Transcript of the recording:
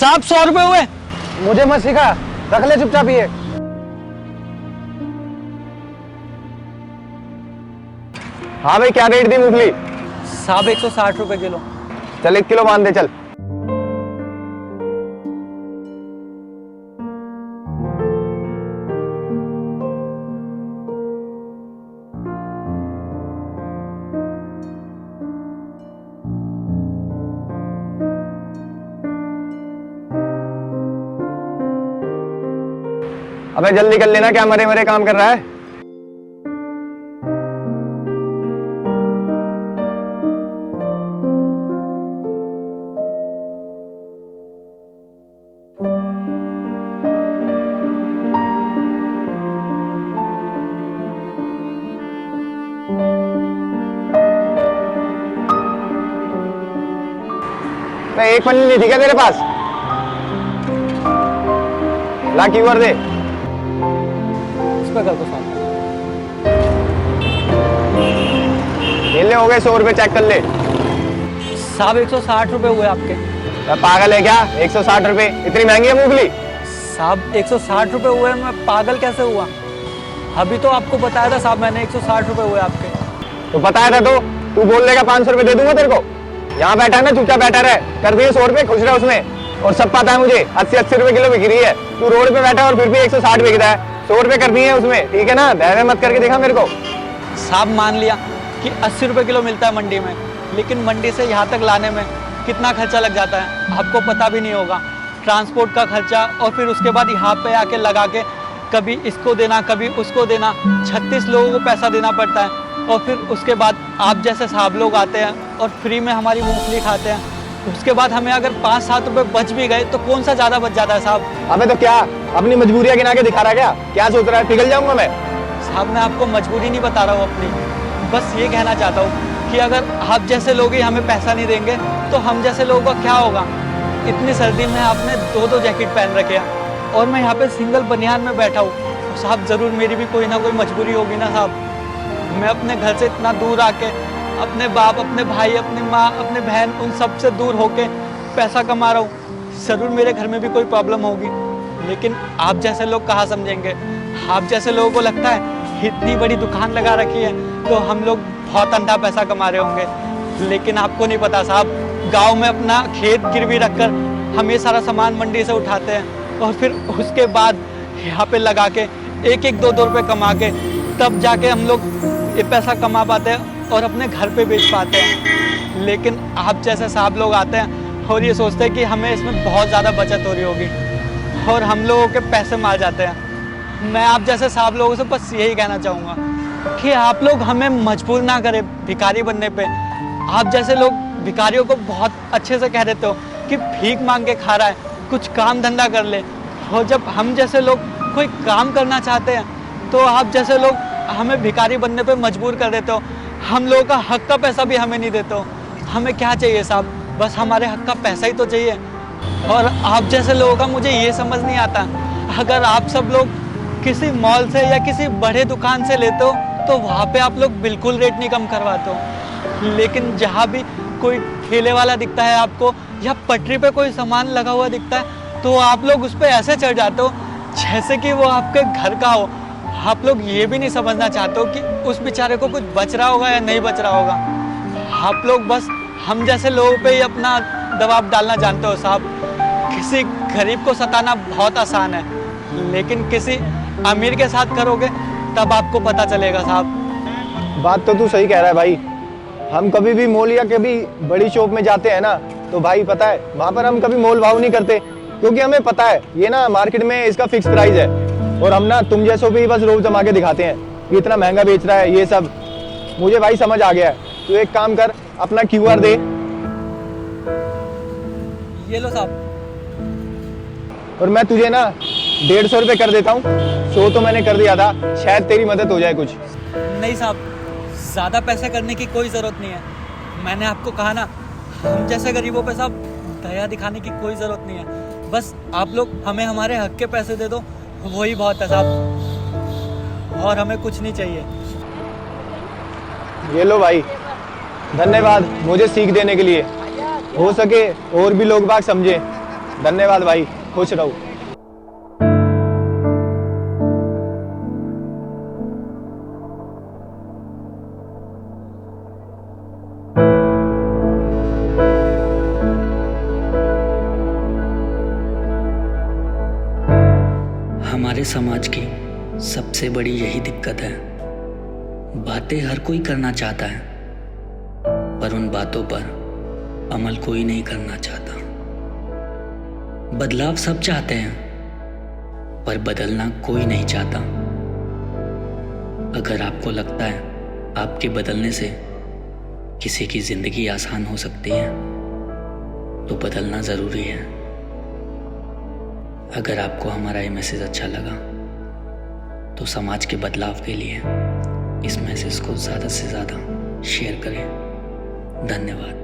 साहब 100 रुपए हुए। मुझे मत सिखा, रख ले चुपचाप ये। हाँ भाई, क्या रेट दी मूंगफली? साहब 160 रुपए किलो। चल 1 किलो मान दे चल। अबे जल्दी कर लेना, क्या मरे मरे काम कर रहा है? एक पन्नी नहीं थी क्या तेरे पास? ला क्यूआर दे। इस पे कर दो साहब। ये ले, हो गए 100 रुपए, चेक कर ले। साहब 160 रुपए हुए आपके। क्या पागल है क्या? 160 रुपए? इतनी महंगी है मूंगफली? साहब 160 रुपए हुए, मैं पागल कैसे हुआ? अभी तो आपको बताया था साहब मैंने 160 रुपए हुए आपके। तो बताया था तो तू बोल देगा 500 रुपए दे दूंगा तेरे को। यहाँ बैठा है ना, चुपचाप बैठा रहे, कर दिए 100 रुपए, खुश रहे उसमें। और सब पता है मुझे 80-80 रुपए किलो बिक रही है, तू रोड पे बैठा है और फिर भी 160 बिक रहा है। 100 रुपए कर दिए उसमें, ठीक है ना? बहवे मत करके दिखा मेरे को। साहब मान लिया कि 80 रुपए किलो मिलता है मंडी में, लेकिन मंडी से यहाँ तक लाने में कितना खर्चा लग जाता है आपको पता भी नहीं होगा। ट्रांसपोर्ट का खर्चा, और फिर उसके बाद यहाँ पे आके लगा के कभी इसको देना कभी उसको देना, 36 लोगों को पैसा देना पड़ता है। और फिर उसके बाद आप जैसे साहब लोग आते हैं और फ्री में हमारी मूंगफली खाते हैं। उसके बाद हमें अगर 5-7 रुपए बच भी गए तो कौन सा ज़्यादा बच जाता है साहब? अबे तो क्या अपनी मजबूरियां गिना के दिखा रहा है? क्या सोच रहा है, पिघल जाऊंगा मैं? साहब मैं आपको मजबूरी नहीं बता रहा हूँ अपनी, बस ये कहना चाहता हूँ कि अगर आप जैसे लोग ही हमें पैसा नहीं देंगे तो हम जैसे लोगों का क्या होगा? इतनी सर्दी में आपने 2-2 जैकेट पहन रखे हैं और मैं यहाँ पे सिंगल बनियान में बैठा हूँ। तो साहब ज़रूर मेरी भी कोई ना कोई मजबूरी होगी ना साहब। मैं अपने घर से इतना दूर आके अपने बाप, अपने भाई, अपनी माँ, अपने बहन, उन सब से दूर होके पैसा कमा रहा हूँ। ज़रूर मेरे घर में भी कोई प्रॉब्लम होगी, लेकिन आप जैसे लोग कहाँ समझेंगे? आप जैसे लोगों को लगता है इतनी बड़ी दुकान लगा रखी है तो हम लोग बहुत अंधा पैसा कमा रहे होंगे, लेकिन आपको नहीं पता साहब, गांव में अपना खेत गिरवी रखकर हम ये सारा सामान मंडी से उठाते हैं और फिर उसके बाद यहाँ पे लगा के 1-2 रुपए कमा के तब जाके हम लोग ये पैसा कमा पाते हैं और अपने घर पे बेच पाते हैं। लेकिन आप जैसे साहब लोग आते हैं और ये सोचते हैं कि हमें इसमें बहुत ज़्यादा बचत हो रही होगी और हम लोगों के पैसे मार जाते हैं। मैं आप जैसे साहब लोगों से बस यही कहना चाहूँगा कि आप लोग हमें मजबूर ना करें भिखारी बनने पे। आप जैसे लोग भिखारियों को बहुत अच्छे से कह देते हो कि भीख मांग के खा रहा है, कुछ काम धंधा कर ले। और जब हम जैसे लोग कोई काम करना चाहते हैं तो आप जैसे लोग हमें भिखारी बनने पे मजबूर कर देते हो। हम लोगों का हक का पैसा भी हमें नहीं देते हो। हमें क्या चाहिए साहब? बस हमारे हक का पैसा ही तो चाहिए। और आप जैसे लोगों का मुझे ये समझ नहीं आता, अगर आप सब लोग किसी मॉल से या किसी बड़े दुकान से लेते हो तो वहाँ पे आप लोग बिल्कुल रेट नहीं कम करवाते हो, लेकिन जहाँ भी कोई ठेले वाला दिखता है आपको या पटरी पे कोई सामान लगा हुआ दिखता है तो आप लोग उस पर ऐसे चढ़ जाते हो जैसे कि वो आपके घर का हो। आप लोग ये भी नहीं समझना चाहते हो कि उस बेचारे को कुछ बच रहा होगा या नहीं बच रहा होगा। आप लोग बस हम जैसे लोगों पे ही अपना दबाव डालना जानते हो साहब। किसी गरीब को सताना बहुत आसान है, लेकिन किसी अमीर के साथ करोगे तब आपको पता चलेगा साहब। बात तो तू सही कह रहा है भाई। हम कभी भी मॉल या कभी बड़ी शॉप में जाते हैं ना तो भाई पता है वहाँ पर हम कभी मोल भाव नहीं करते, क्योंकि हमें पता है ये ना मार्केट में इसका फिक्स प्राइस है और हम ना तुम जैसों भी बस रोब जमा के दिखाते हैं कि इतना महंगा बेच रहा है। ये सब मुझे भाई समझ आ गया है। तू एक काम कर, अपना क्यूआर दे। ये लो साहब। और मैं तुझे ना 150 रुपए कर देता हूँ। 100 तो मैंने कर दिया था, शायद तेरी मदद हो जाए कुछ। नहीं साहब, ज़्यादा पैसे करने की कोई ज़रूरत नहीं है। मैंने आपको कहा ना, हम जैसे गरीबों पे साहब दया दिखाने की कोई ज़रूरत नहीं है। बस आप लोग हमें हमारे हक के पैसे दे दो, वही बहुत है साहब, और हमें कुछ नहीं चाहिए। ये लो भाई, धन्यवाद मुझे सीख देने के लिए। हो सके और भी लोग बाग समझे। धन्यवाद भाई, खुश रहो। हमारे समाज की सबसे बड़ी यही दिक्कत है, बातें हर कोई करना चाहता है पर उन बातों पर अमल कोई नहीं करना चाहता। बदलाव सब चाहते हैं पर बदलना कोई नहीं चाहता। अगर आपको लगता है आपके बदलने से किसी की जिंदगी आसान हो सकती है तो बदलना ज़रूरी है। अगर आपको हमारा ये मैसेज अच्छा लगा तो समाज के बदलाव के लिए इस मैसेज को ज़्यादा से ज़्यादा शेयर करें। धन्यवाद।